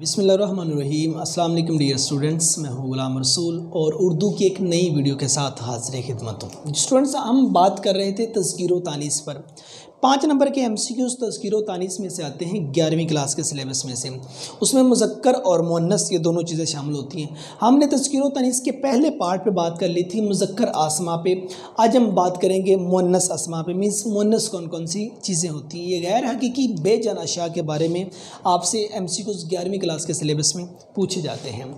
बिस्मिल्लाहिर्रहमानिर्रहीम। अस्सलाम वालेकुम डियर स्टूडेंट्स, मैं हूँ गुलाम रसूल और उर्दू की एक नई वीडियो के साथ हाजिर खिदमत हूँ। स्टूडेंट्स, हम बात कर रहे थे तज़कीर व तानीस पर। 5 नंबर के MCQs तज़कीर व तानीस में से आते हैं 11वीं क्लास के सिलेबस में से। उसमें मुज़क्कर और मुअन्नस ये दोनों चीज़ें शामिल होती हैं। हमने तज़कीर व तानीस के पहले पार्ट पे बात कर ली थी मुज़क्कर आसमा पे। आज हम बात करेंगे मुअन्नस आसमा पे, मीन्स मुअन्नस कौन कौन सी चीज़ें होती हैं। ये गैर हकीकी बेजान अशिया के बारे में आपसे MCQs 11वीं क्लास के सिलेबस में पूछे जाते हैं।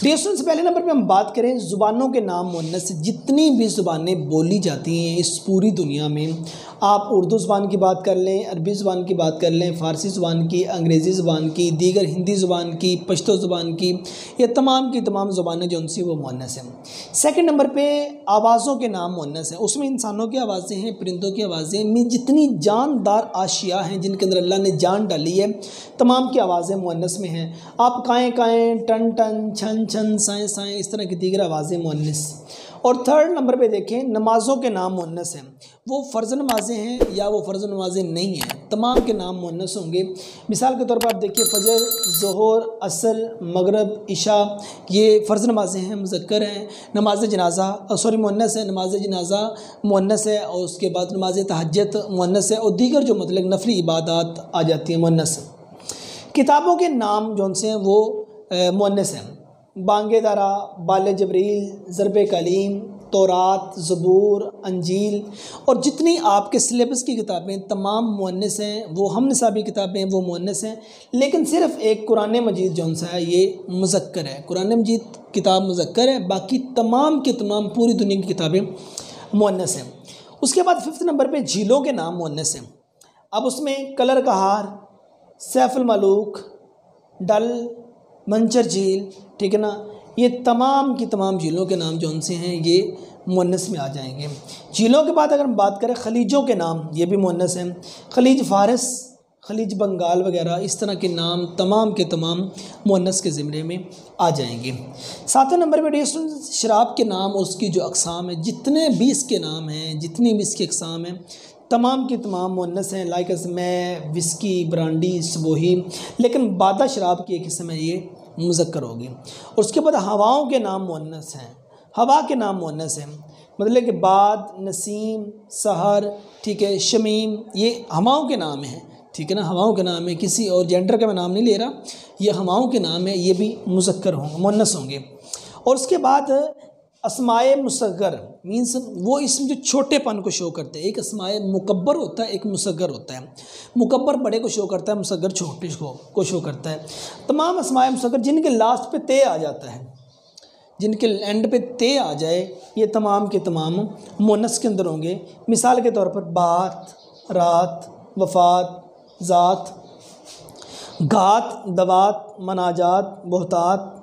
डियर स्टूडेंट्स, पहले नंबर पे हम बात करें ज़ुबानों के नाम मुअन्नस। जितनी भी ज़ुबानें बोली जाती हैं इस पूरी दुनिया में, आप उर्दू ज़ुबान की बात कर लें, अरबी ज़ुबान की बात कर लें, फ़ारसी ज़ुबान की, अंग्रेज़ी ज़ुबान की, दीगर हिंदी ज़ुबान की, पश्तो ज़ुबान की, ये तमाम की तमाम ज़ुबानें जो उनसी वो मुअन्नस हैं। सेकंड नंबर पे आवाज़ों के नाम मुअन्नस हैं। उसमें इंसानों की आवाज़ें हैं, परिंदों की आवाज़ें, में जितनी जानदार आशिया हैं जिनके अंदर अल्लाह ने जान डाली है, तमाम की आवाज़ें मुअन्नस में हैं। आप काएँ काएँ, टन टन, छन छन, साएँ साएँ, इस तरह की दीगर आवाज़ें मुअन्नस। और थर्ड नंबर पे देखें, नमाज़ों के नाम मुअन्नस हैं। वो फ़र्ज़ नमाज़ें हैं या वो फ़र्ज़ नमाज़ें नहीं हैं, तमाम के नाम मुअन्नस होंगे। मिसाल के तौर पर आप देखिए, फ़जर, ज़ोहर, असर, मगरिब, इशा, ये फ़र्ज़ नमाज़ें हैं, मुज़क्कर हैं। नमाज जनाज़ा मुअन्नस है, नमाज जनाज़ा मुअन्नस है। और उसके बाद नमाज तहज्जुद मुअन्नस है। और दीगर जो मतलब नफली इबादत आ जाती हैं मुअन्नस। किताबों के नाम जो से हैं वो मुअन्नस हैं। बांगे दारा, बाले जबरील, ज़रब कलीम, तौरात, ज़बूर, अंजील और जितनी आपके सिलेबस की किताबें तमाम मुअन्नस हैं। वो हम निसाबी किताबें वो मुअन्नस हैं। लेकिन सिर्फ़ एक कुरान मजीद जो सा है ये मुज़क्कर है। कुरान मजीद किताब मुज़क्कर है, बाकी तमाम के तमाम पूरी दुनिया की किताबें मुअन्नस हैं। उसके बाद 5th नंबर पे झीलों के नाम मुअन्नस हैं। अब उसमें कलर कहार, सैफुल मलूक, डल, मंचर झील, ठीक है ना, ये तमाम की तमाम झीलों के नाम जो उनसे हैं ये मुअन्नस में आ जाएंगे। झीलों के बाद अगर हम बात करें खलीजों के नाम, ये भी मुअन्नस हैं। खलीज फ़ारस, खलीज बंगाल वगैरह, इस तरह के नाम तमाम के तमाम मुअन्नस के ज़िम्मे में आ जाएंगे। 7वें नंबर पर डियर शराब के नाम और उसकी जो अक़साम है, जितने भी इसके नाम हैं, जितनी भी इसकी अक़साम हैं, तमाम की तमाम मुअन्नस हैं। लाइक मैं विस्की, ब्रांडी, सबोही। लेकिन बादा शराब की एक किस्म है, ये मुज़क्कर होगी। और उसके बाद हवाओं के नाम मुअन्नस हैं। हवा के नाम मुअन्नस हैं, मतलब कि बाद, नसीम, सहर, ठीक है, शमीम, ये हवाओं के नाम हैं, ठीक है ना, हवाओं के नाम है। किसी और जेंडर का मैं नाम नहीं ले रहा, ये हवाओं के नाम है, ये भी मुज़क्कर होंगे, मुअन्नस होंगे। और उसके बाद अस्माए मुसग्गर, मीन्स वो इसमें जो छोटेपन को शो करते हैं। एक अस्माए मुकब्बर होता है, एक मुसग्गर होता है। मुकब्बर बड़े को शो करता है, मुसग्गर छोटे को शो करता है। तमाम अस्माए मुसग्गर जिनके लास्ट पे ते आ जाता है, जिनके एंड पे ते आ जाए, ये तमाम के तमाम मुअन्नस के अंदर होंगे। मिसाल के तौर पर बात, रात, वफ़ात, ज़ात, घात, दवात, मनाजात, बोहतात,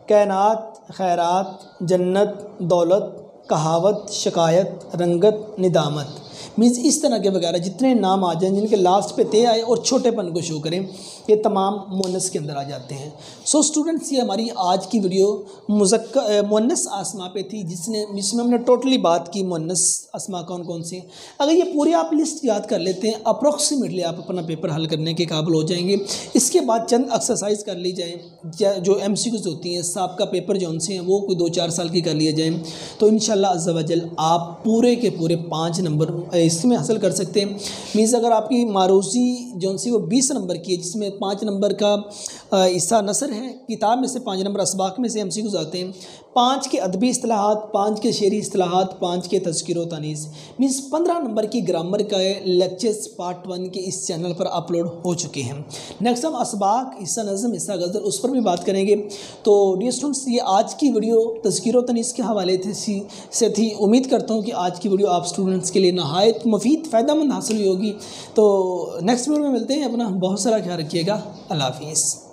कैनात, खैरात, जन्नत, दौलत, कहावत, शिकायत, रंगत, निदामत, मीन्स इस तरह के वगैरह जितने नाम आ जाएं जिनके लास्ट पे ते आए और छोटेपन को शो करें, ये तमाम मुअन्नस के अंदर आ जाते हैं। सो स्टूडेंट्स, ये हमारी आज की वीडियो मुअन्नस आसमा पे थी, जिसमें हमने टोटली बात की मुअन्नस आसमा कौन कौन से। अगर ये पूरी आप लिस्ट याद कर लेते हैं, अप्रॉक्सीमेटली आप अपना पेपर हल करने के काबिल हो जाएंगे। इसके बाद चंद एक्सरसाइज कर ली जाए, जो MCQs होती हैं, सबका पेपर जो उनसे हैं वो कोई 2-4 साल की कर लिए जाएँ, तो इंशाल्लाह अज़्ज़ा वजल आप पूरे के पूरे 5 नंबर इसमें हासिल कर सकते हैं। मीन्स अगर आपकी मारूसी जो सी वो 20 नंबर की है, जिसमें 5 नंबर का हिस्सा नसर है, किताब में से 5 नंबर असबाक में से MCQs आते हैं, 5 के अदबी इस्तिलाहात, 5 के शेरी इस्तिलाहात, 5 के तज़कीर व तानीस, मीन्स 15 नंबर की ग्रामर का लेक्चर्स पार्ट 1 के इस चैनल पर अपलोड हो चुके हैं। नेक्स्ट हम असबाक, हिस्सा नज़म, हिस्सा गज़ल, उस पर भी बात करेंगे। तो डियर स्टूडेंट्स, ये आज की वीडियो तज़कीर व तानीस के हवाले से थी। उम्मीद करता हूँ कि आज की वीडियो आप स्टूडेंट्स के लिए नहायत मुफीद फ़ायदेमंद हासिल हुई होगी। तो नेक्स्ट वीडियो में मिलते हैं। अपना बहुत सारा ख्याल रखिएगा। अल्लाह हाफ़िज़।